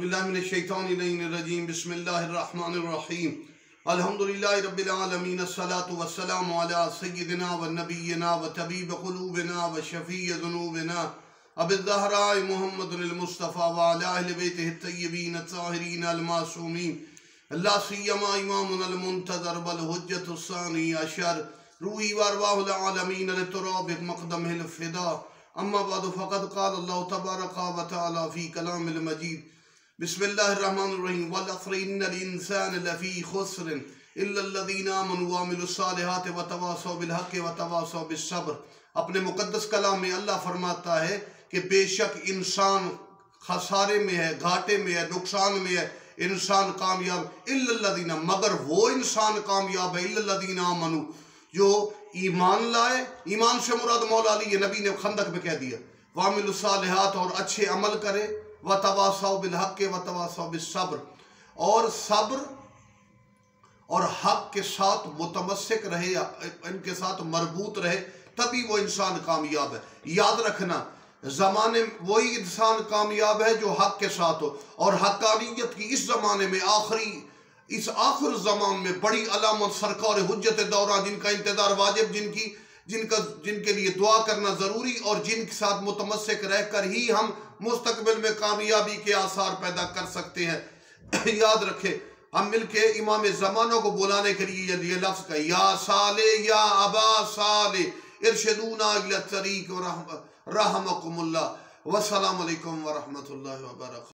باللہ من الشیطان الرجیم بسم اللہ الرحمن الرحیم الحمدللہ رب العالمین الصلاة والسلام علی سیدنا و نبینا و طبیب قلوبنا و شفیع ذنوبنا ابی الزہراء محمد المصطفیٰ و علی اہل بیتہ الطیبین الطاہرین المعصومین اللہ سیما امامنا المنتظر بالحجت الثانی عشر روحی وارواح العالمین لتراب مقدمہ الفدا اما بعد فقد قال اللہ تبارک و تعالی فی کلام المجید بسم اللہ الرحمن الرحیم والعصر ان الانسان لفی خسر الا الذین آمنوا وعملوا الصالحات وتواصوا بالحق وتواصوا بالصبر۔ اپنے مقدس کلام میں اللہ فرماتا ہے کہ بے شک انسان خسارے میں ہے، گھاٹے میں ہے، نقصان میں ہے، انسان کامیاب الا الذین، مگر وہ انسان کامیاب ہے الا الذین آمنوا جو ایمان لائے۔ ایمان سے مراد مولا علی، یہ نبی نے خندق میں کہہ دیا، وعملوا الصالحات، اور اچھے عمل کرے، وتواصوا بالحق وتواصوا بالصبر، اور صبر اور حق کے ساتھ متمسک رہے، ان کے ساتھ مربوط رہے، تبھی وہ انسان کامیاب ہے۔ یاد رکھنا زمانے وہی انسان کامیاب ہے جو حق کے ساتھ ہو، اور حقانیت کی اس زمانے میں اس آخر زمان میں بڑی علامت سرکار حجت دورہ، جن کا انتظار واجب، جن کے لیے دعا کرنا ضروری، اور جن کے ساتھ متمسک رہ کر ہی ہم مستقبل میں کامیابی کے آثار پیدا کر سکتے ہیں۔ یاد رکھے، ہم مل کے امام زمانہ کو بلانے کے لیے یہ لفظ کہا، یا صالح یا ابا صالح ارشدونا الی الطریق رحمکم اللہ۔ والسلام علیکم ورحمۃ اللہ وبرکاتہ۔